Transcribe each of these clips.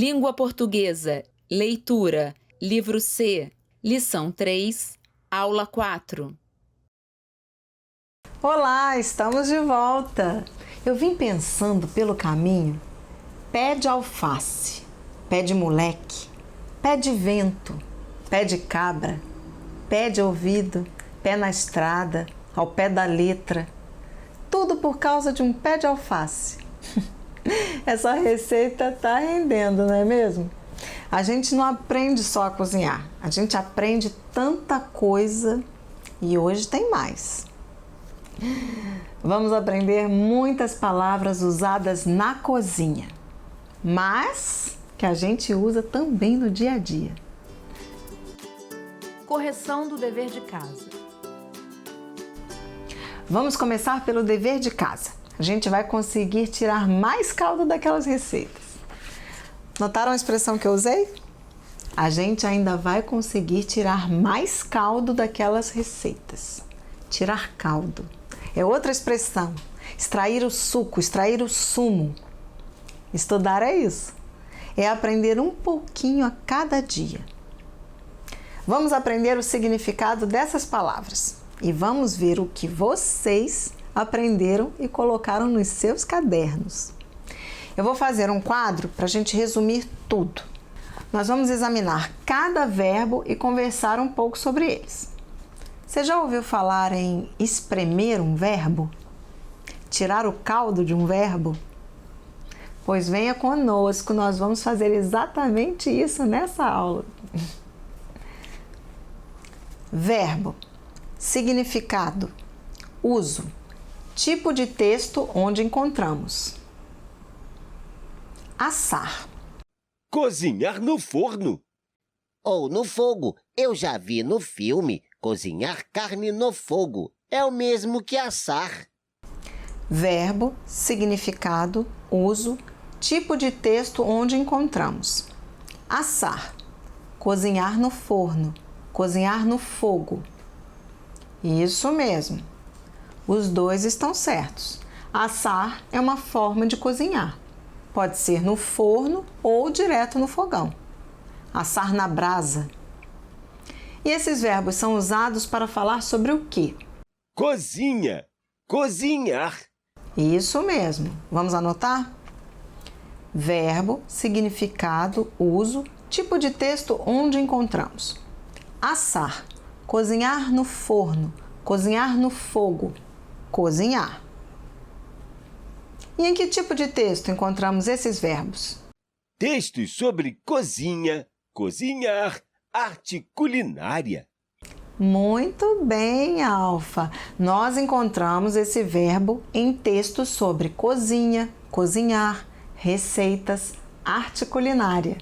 Língua portuguesa, leitura, livro C, lição 3, aula 4. Olá, estamos de volta! Eu vim pensando pelo caminho: pé de alface, pé de moleque, pé de vento, pé de cabra, pé de ouvido, pé na estrada, ao pé da letra. Tudo por causa de um pé de alface. Essa receita tá rendendo, não é mesmo? A gente não aprende só a cozinhar, a gente aprende tanta coisa e hoje tem mais. Vamos aprender muitas palavras usadas na cozinha, mas que a gente usa também no dia a dia. Correção do dever de casa. Vamos começar pelo dever de casa. A gente vai conseguir tirar mais caldo daquelas receitas. Notaram a expressão que eu usei? A gente ainda vai conseguir tirar mais caldo daquelas receitas. Tirar caldo. É outra expressão. Extrair o suco, extrair o sumo. Estudar é isso. É aprender um pouquinho a cada dia. Vamos aprender o significado dessas palavras e vamos ver o que vocês aprenderam e colocaram nos seus cadernos. Eu vou fazer um quadro para a gente resumir tudo. Nós vamos examinar cada verbo e conversar um pouco sobre eles. Você já ouviu falar em espremer um verbo? Tirar o caldo de um verbo? Pois venha conosco, nós vamos fazer exatamente isso nessa aula. Verbo, significado, uso, tipo de texto onde encontramos. Assar. Cozinhar no forno. Ou no fogo. Eu já vi no filme. Cozinhar carne no fogo é o mesmo que assar. Verbo, significado, uso, tipo de texto onde encontramos. Assar. Cozinhar no forno. Cozinhar no fogo. Isso mesmo. Os dois estão certos. Assar é uma forma de cozinhar. Pode ser no forno ou direto no fogão. Assar na brasa. E esses verbos são usados para falar sobre o quê? Cozinha. Cozinhar. Isso mesmo. Vamos anotar? Verbo, significado, uso, tipo de texto onde encontramos. Assar. Cozinhar no forno. Cozinhar no fogo. Cozinhar. E em que tipo de texto encontramos esses verbos? Textos sobre cozinha, cozinhar, arte culinária. Muito bem, Alfa! Nós encontramos esse verbo em textos sobre cozinha, cozinhar, receitas, arte culinária.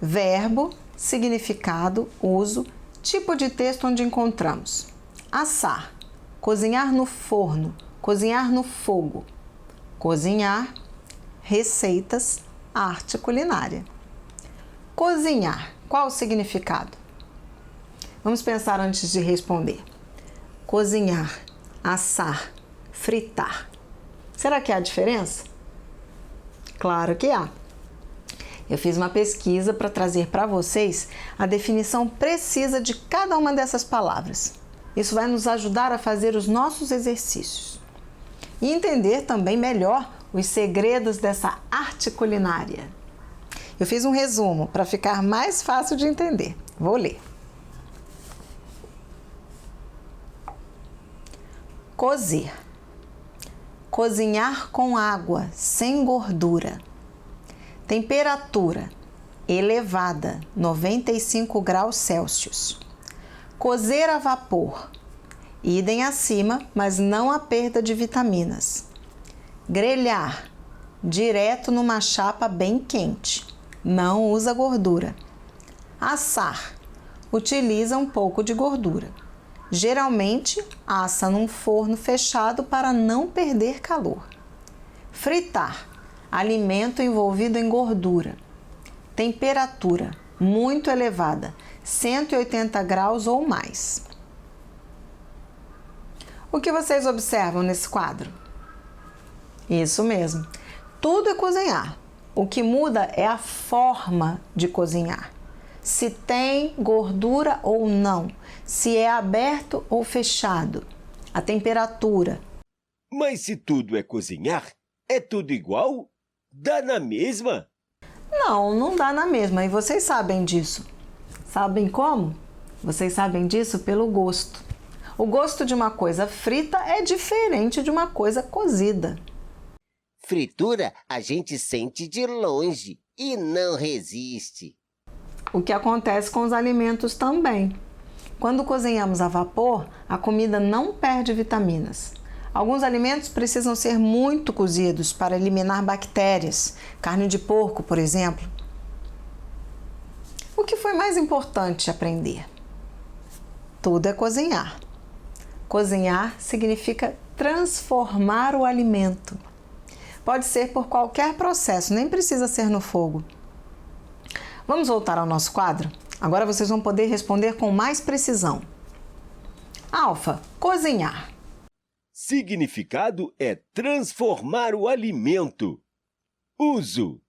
Verbo, significado, uso, tipo de texto onde encontramos. Assar, cozinhar no forno, cozinhar no fogo. Cozinhar, receitas, arte culinária. Cozinhar, qual o significado? Vamos pensar antes de responder. Cozinhar, assar, fritar. Será que há diferença? Claro que há. Eu fiz uma pesquisa para trazer para vocês a definição precisa de cada uma dessas palavras. Isso vai nos ajudar a fazer os nossos exercícios e entender também melhor os segredos dessa arte culinária. Eu fiz um resumo para ficar mais fácil de entender. Vou ler. Cozer. Cozinhar com água, sem gordura. Temperatura elevada, 95 graus Celsius. Cozer a vapor. Idem acima, mas não a perda de vitaminas. Grelhar. Direto numa chapa bem quente. Não usa gordura. Assar. Utiliza um pouco de gordura. Geralmente, assa num forno fechado para não perder calor. Fritar. Alimento envolvido em gordura. Temperatura muito elevada, 180 graus ou mais. O que vocês observam nesse quadro? Isso mesmo. Tudo é cozinhar. O que muda é a forma de cozinhar. Se tem gordura ou não, se é aberto ou fechado, a temperatura. Mas se tudo é cozinhar, é tudo igual? Dá na mesma? Não, não dá na mesma, e vocês sabem disso. Sabem como? Vocês sabem disso pelo gosto. O gosto de uma coisa frita é diferente de uma coisa cozida. Fritura a gente sente de longe e não resiste. O que acontece com os alimentos também. Quando cozinhamos a vapor, a comida não perde vitaminas. Alguns alimentos precisam ser muito cozidos para eliminar bactérias, carne de porco, por exemplo. O que foi mais importante aprender? Tudo é cozinhar. Cozinhar significa transformar o alimento. Pode ser por qualquer processo, nem precisa ser no fogo. Vamos voltar ao nosso quadro? Agora vocês vão poder responder com mais precisão. Alfa, cozinhar. Significado é transformar o alimento. Uso.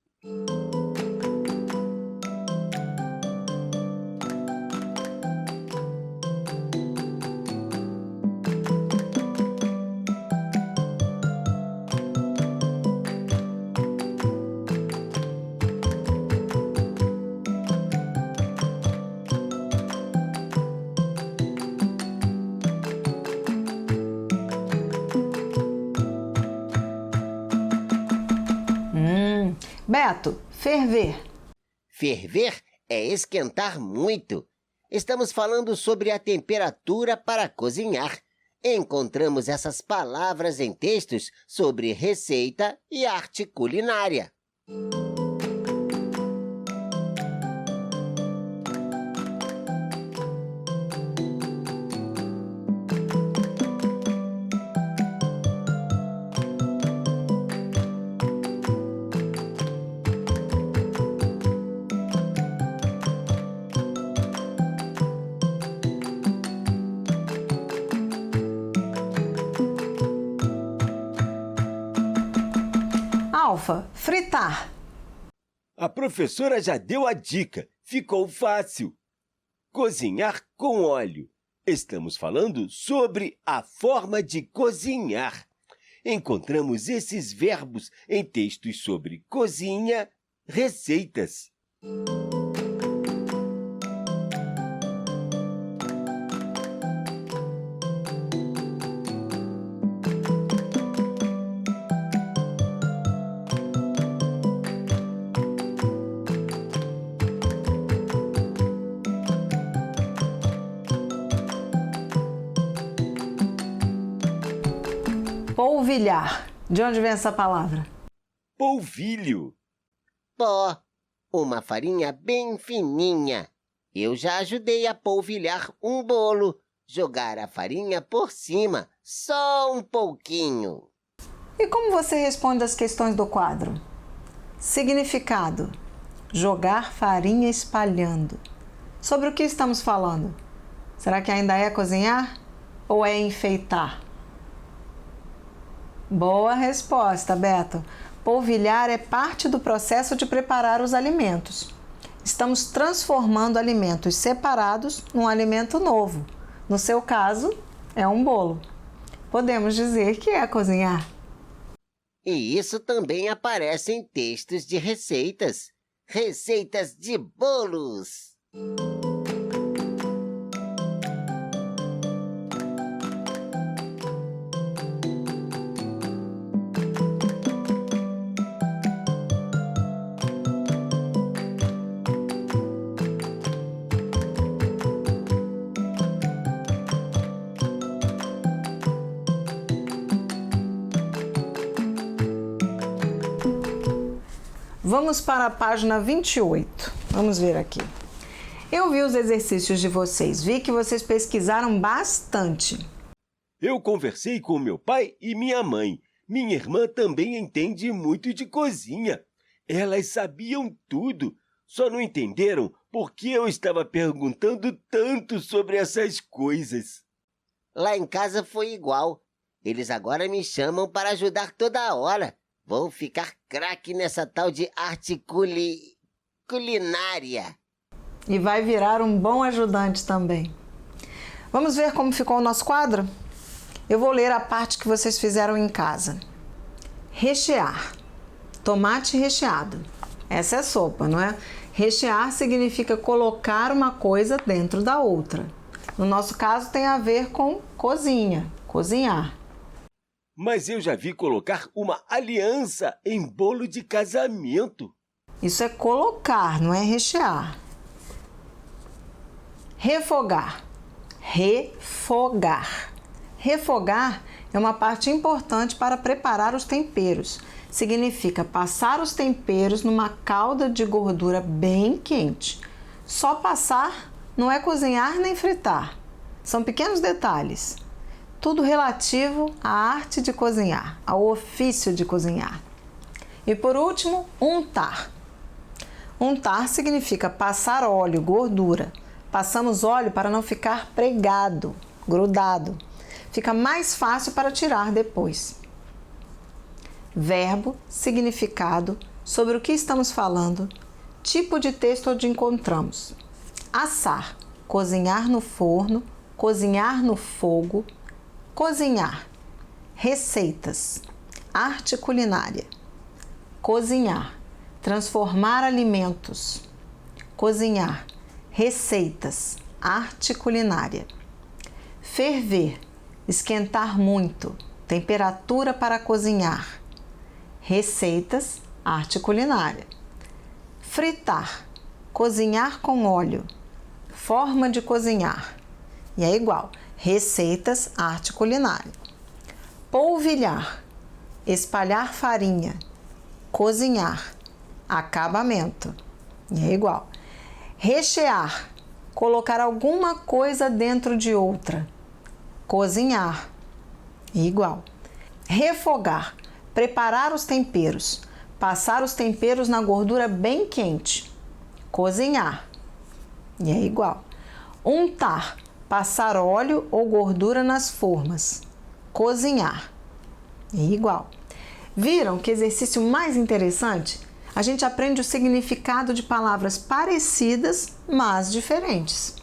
Beto, ferver. Ferver é esquentar muito. Estamos falando sobre a temperatura para cozinhar. Encontramos essas palavras em textos sobre receita e arte culinária. Alfa, fritar. A professora já deu a dica. Ficou fácil. Cozinhar com óleo. Estamos falando sobre a forma de cozinhar. Encontramos esses verbos em textos sobre cozinha, receitas. Polvilhar. De onde vem essa palavra? Polvilho. Pó, uma farinha bem fininha. Eu já ajudei a polvilhar um bolo. Jogar a farinha por cima, só um pouquinho. E como você responde às questões do quadro? Significado: jogar farinha espalhando. Sobre o que estamos falando? Será que ainda é cozinhar ou é enfeitar? Boa resposta, Beto. Polvilhar é parte do processo de preparar os alimentos. Estamos transformando alimentos separados num alimento novo. No seu caso, é um bolo. Podemos dizer que é cozinhar. E isso também aparece em textos de receitas. Receitas de bolos. Vamos para a página 28. Vamos ver aqui. Eu vi os exercícios de vocês, vi que vocês pesquisaram bastante. Eu conversei com meu pai e minha mãe. Minha irmã também entende muito de cozinha. Elas sabiam tudo, só não entenderam por que eu estava perguntando tanto sobre essas coisas. Lá em casa foi igual. Eles agora me chamam para ajudar toda hora. Vou ficar craque nessa tal de arte culinária. E vai virar um bom ajudante também. Vamos ver como ficou o nosso quadro? Eu vou ler a parte que vocês fizeram em casa. Rechear. Tomate recheado. Essa é sopa, não é? Rechear significa colocar uma coisa dentro da outra. No nosso caso, tem a ver com cozinha, cozinhar. Mas eu já vi colocar uma aliança em bolo de casamento. Isso é colocar, não é rechear. Refogar. Refogar. Refogar é uma parte importante para preparar os temperos. Significa passar os temperos numa calda de gordura bem quente. Só passar não é cozinhar nem fritar. São pequenos detalhes. Tudo relativo à arte de cozinhar, ao ofício de cozinhar. E por último, untar. Untar significa passar óleo, gordura. Passamos óleo para não ficar pregado, grudado. Fica mais fácil para tirar depois. Verbo, significado, sobre o que estamos falando, tipo de texto onde encontramos. Assar, cozinhar no forno, cozinhar no fogo, cozinhar. Receitas, arte culinária. Cozinhar, transformar alimentos. Cozinhar, receitas, arte culinária. Ferver, esquentar muito, temperatura para cozinhar. Receitas, arte culinária. Fritar, cozinhar com óleo. Forma de cozinhar. E é igual. Receitas, arte culinária. Polvilhar, espalhar farinha. Cozinhar, acabamento. E é igual. Rechear, colocar alguma coisa dentro de outra. Cozinhar. E igual. Refogar, preparar os temperos. Passar os temperos na gordura bem quente. Cozinhar. E é igual. Untar, passar óleo ou gordura nas formas. Cozinhar. E igual. Viram que exercício mais interessante? A gente aprende o significado de palavras parecidas, mas diferentes.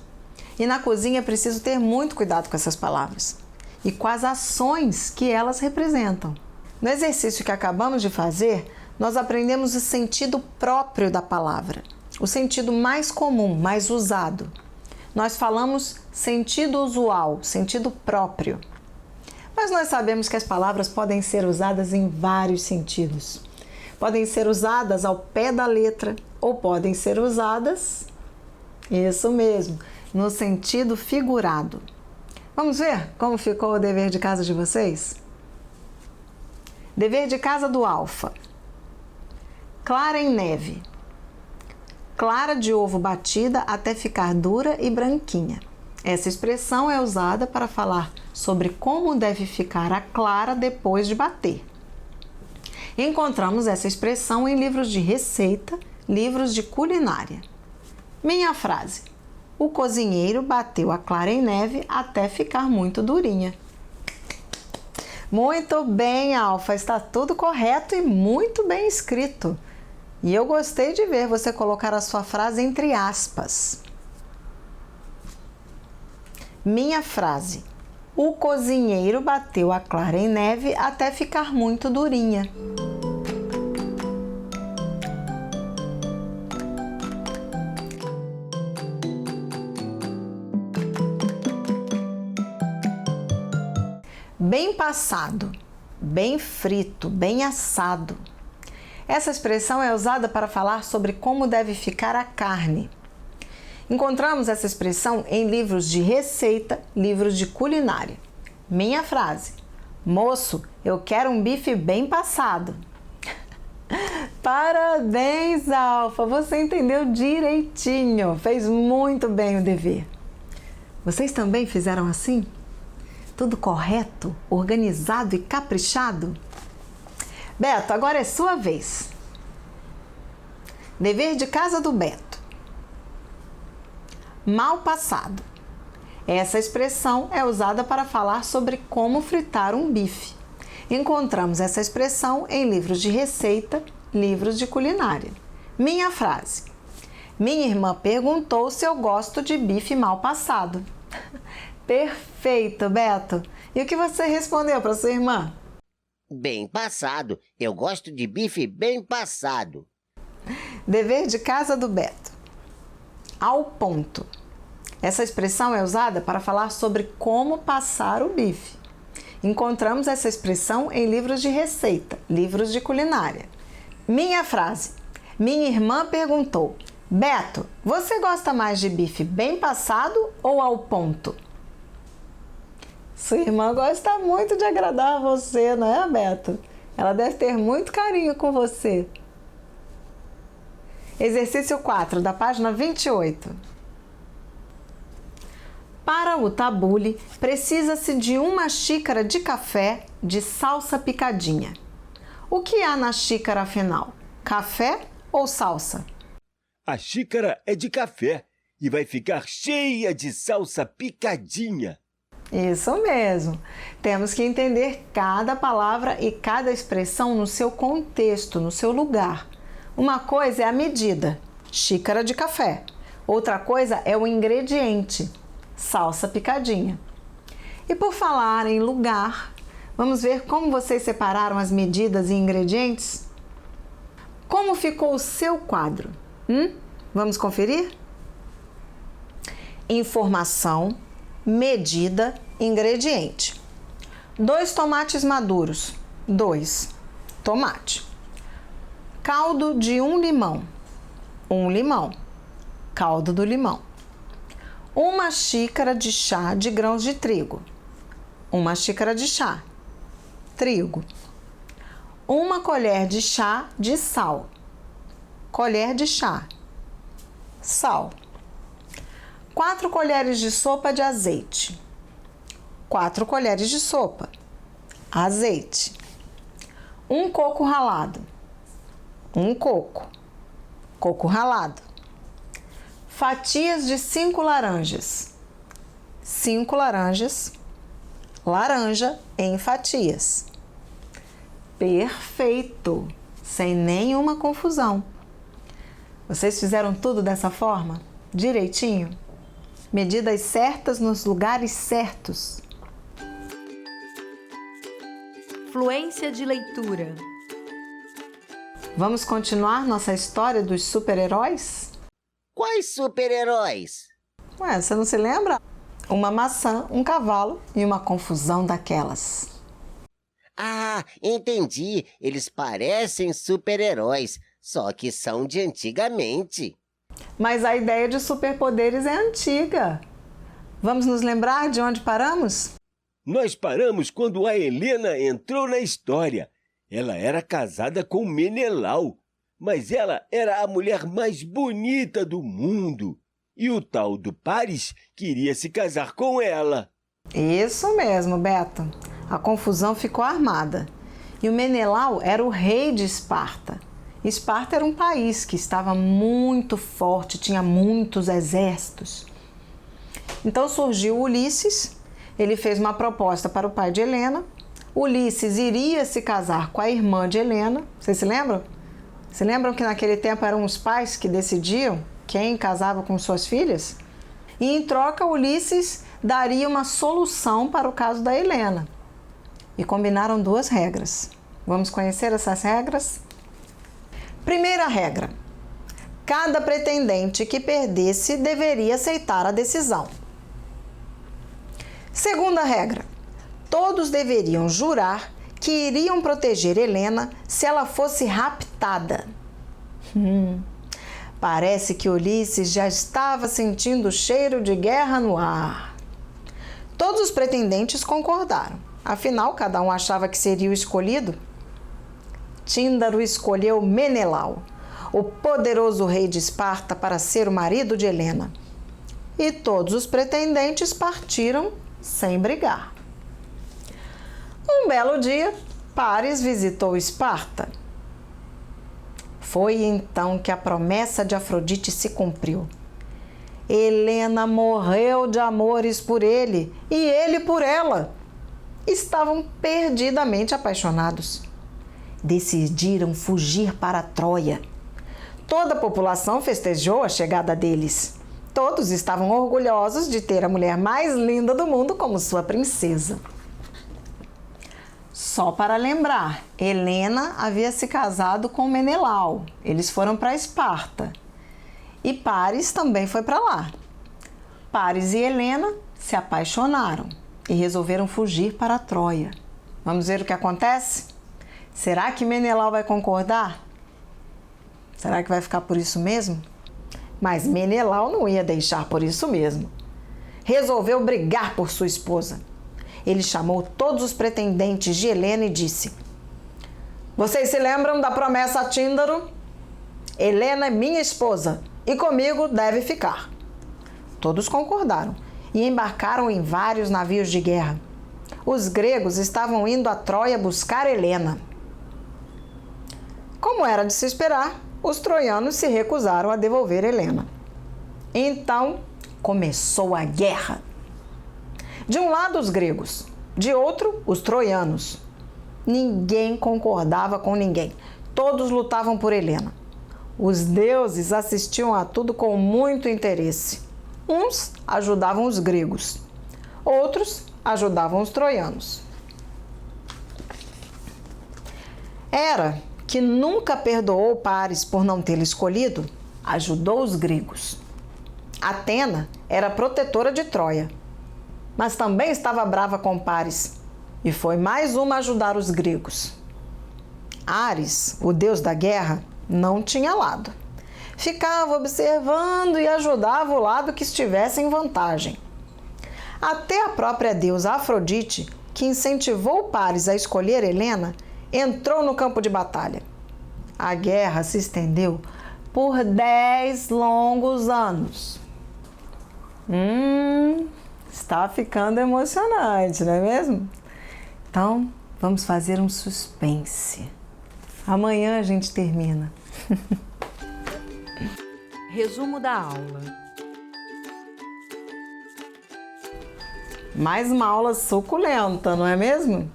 E na cozinha é preciso ter muito cuidado com essas palavras e com as ações que elas representam. No exercício que acabamos de fazer, nós aprendemos o sentido próprio da palavra, o sentido mais comum, mais usado. Nós falamos sentido usual, sentido próprio. Mas nós sabemos que as palavras podem ser usadas em vários sentidos. Podem ser usadas ao pé da letra ou podem ser usadas, isso mesmo, no sentido figurado. Vamos ver como ficou o dever de casa de vocês? Dever de casa do Alfa. Clara em neve. Clara de ovo batida até ficar dura e branquinha. Essa expressão é usada para falar sobre como deve ficar a clara depois de bater. Encontramos essa expressão em livros de receita, livros de culinária. Minha frase: o cozinheiro bateu a clara em neve até ficar muito durinha. Muito bem, Alfa, está tudo correto e muito bem escrito. E eu gostei de ver você colocar a sua frase entre aspas. Minha frase: o cozinheiro bateu a clara em neve até ficar muito durinha. Bem passado, bem frito, bem assado. Essa expressão é usada para falar sobre como deve ficar a carne. Encontramos essa expressão em livros de receita, livros de culinária. Minha frase: moço, eu quero um bife bem passado. Parabéns, Alfa! Você entendeu direitinho, fez muito bem o dever. Vocês também fizeram assim? Tudo correto, organizado e caprichado? Beto, agora é sua vez. Dever de casa do Beto. Mal passado. Essa expressão é usada para falar sobre como fritar um bife. Encontramos essa expressão em livros de receita, livros de culinária. Minha frase: minha irmã perguntou se eu gosto de bife mal passado. Perfeito, Beto! E o que você respondeu para sua irmã? Bem passado. Eu gosto de bife bem passado. Dever de casa do Beto. Ao ponto. Essa expressão é usada para falar sobre como passar o bife. Encontramos essa expressão em livros de receita, livros de culinária. Minha frase: minha irmã perguntou: Beto, você gosta mais de bife bem passado ou ao ponto? Sua irmã gosta muito de agradar você, não é, Beto? Ela deve ter muito carinho com você. Exercício 4, da página 28. Para o tabule, precisa-se de 1 xícara de café de salsa picadinha. O que há na xícara afinal? Café ou salsa? A xícara é de café e vai ficar cheia de salsa picadinha. Isso mesmo. Temos que entender cada palavra e cada expressão no seu contexto, no seu lugar. Uma coisa é a medida, xícara de café. Outra coisa é o ingrediente, salsa picadinha. E por falar em lugar, vamos ver como vocês separaram as medidas e ingredientes? Como ficou o seu quadro? Vamos conferir? Informação, medida, ingrediente. 2 tomates maduros. 2. Tomate. Caldo de 1 limão. 1 limão. Caldo do limão. 1 xícara de chá de grãos de trigo. 1 xícara de chá. Trigo. 1 colher de chá de sal. Colher de chá. Sal. 4 colheres de sopa de azeite. 4 colheres de sopa. Azeite. 1 coco ralado. 1 coco. Coco ralado. Fatias de 5 laranjas. 5 laranjas. Laranja em fatias. Perfeito! Sem nenhuma confusão. Vocês fizeram tudo dessa forma? Direitinho? Medidas certas nos lugares certos. Fluência de leitura. Vamos continuar nossa história dos super-heróis? Quais super-heróis? Ué, você não se lembra? Uma maçã, um cavalo e uma confusão daquelas. Ah, entendi. Eles parecem super-heróis, só que são de antigamente. Mas a ideia de superpoderes é antiga. Vamos nos lembrar de onde paramos? Nós paramos quando a Helena entrou na história. Ela era casada com Menelau, mas ela era a mulher mais bonita do mundo. E o tal do Paris queria se casar com ela. Isso mesmo, Beto. A confusão ficou armada. E o Menelau era o rei de Esparta. Esparta era um país que estava muito forte, tinha muitos exércitos. Então surgiu Ulisses, ele fez uma proposta para o pai de Helena. Ulisses iria se casar com a irmã de Helena. Vocês se lembram? Se lembram que naquele tempo eram os pais que decidiam quem casava com suas filhas? E em troca, Ulisses daria uma solução para o caso da Helena. E combinaram 2 regras. Vamos conhecer essas regras? Primeira regra: cada pretendente que perdesse deveria aceitar a decisão. Segunda regra: todos deveriam jurar que iriam proteger Helena se ela fosse raptada. Parece que Ulisses já estava sentindo o cheiro de guerra no ar. Todos os pretendentes concordaram. Afinal, cada um achava que seria o escolhido. Tíndaro escolheu Menelau, o poderoso rei de Esparta, para ser o marido de Helena. E todos os pretendentes partiram sem brigar. Um belo dia, Paris visitou Esparta. Foi então que a promessa de Afrodite se cumpriu. Helena morreu de amores por ele e ele por ela. estavam perdidamente apaixonados. Decidiram fugir para Troia. Toda a população festejou a chegada deles. Todos estavam orgulhosos de ter a mulher mais linda do mundo como sua princesa. Só para lembrar, Helena havia se casado com Menelau. Eles foram para Esparta. E Paris também foi para lá. Paris e Helena se apaixonaram e resolveram fugir para Troia. Vamos ver o que acontece? Será que Menelau vai concordar? Será que vai ficar por isso mesmo? Mas Menelau não ia deixar por isso mesmo. Resolveu brigar por sua esposa. Ele chamou todos os pretendentes de Helena e disse: vocês se lembram da promessa a Tíndaro? Helena é minha esposa e comigo deve ficar. Todos concordaram e embarcaram em vários navios de guerra. Os gregos estavam indo a Troia buscar Helena. Como era de se esperar, os troianos se recusaram a devolver Helena. Então começou a guerra. De um lado os gregos, de outro os troianos. Ninguém concordava com ninguém. Todos lutavam por Helena. Os deuses assistiam a tudo com muito interesse. Uns ajudavam os gregos, outros ajudavam os troianos. Hera, que nunca perdoou Paris por não tê-lo escolhido, ajudou os gregos. Atena era protetora de Troia, mas também estava brava com Paris e foi mais uma a ajudar os gregos. Ares, o deus da guerra, não tinha lado. Ficava observando e ajudava o lado que estivesse em vantagem. Até a própria deusa Afrodite, que incentivou Paris a escolher Helena, entrou no campo de batalha. A guerra se estendeu por 10 longos anos. Está ficando emocionante, não é mesmo? Então, vamos fazer um suspense. Amanhã a gente termina. Resumo da aula. Mais uma aula suculenta, não é mesmo?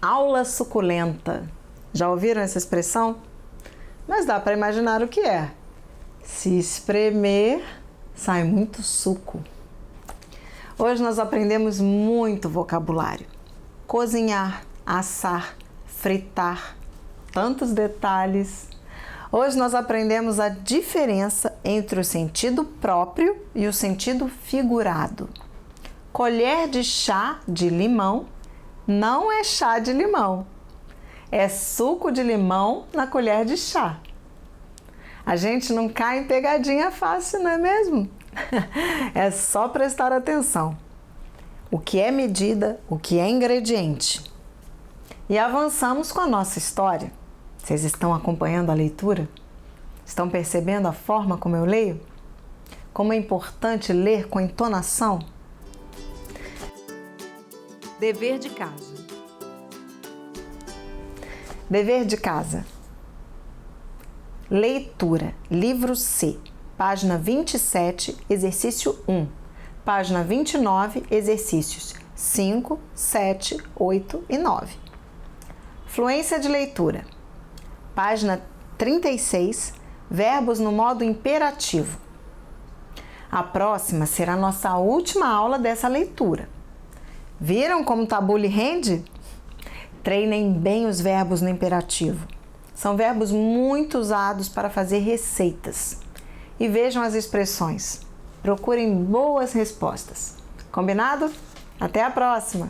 Aula suculenta. Já ouviram essa expressão? Mas dá para imaginar o que é. Se espremer, sai muito suco. Hoje nós aprendemos muito vocabulário. Cozinhar, assar, fritar, tantos detalhes. Hoje nós aprendemos a diferença entre o sentido próprio e o sentido figurado. Colher de chá de limão não é chá de limão, é suco de limão na colher de chá. A gente não cai em pegadinha fácil, não é mesmo? É só prestar atenção. O que é medida, o que é ingrediente. E avançamos com a nossa história. Vocês estão acompanhando a leitura? Estão percebendo a forma como eu leio? Como é importante ler com entonação? Dever de casa. Dever de casa. Leitura, livro C, página 27, exercício 1. Página 29, exercícios 5, 7, 8 e 9. Fluência de leitura. Página 36, verbos no modo imperativo. A próxima será a nossa última aula dessa leitura. Viram como o Tabu lhe rende? Treinem bem os verbos no imperativo. São verbos muito usados para fazer receitas. E vejam as expressões. Procurem boas respostas. Combinado? Até a próxima!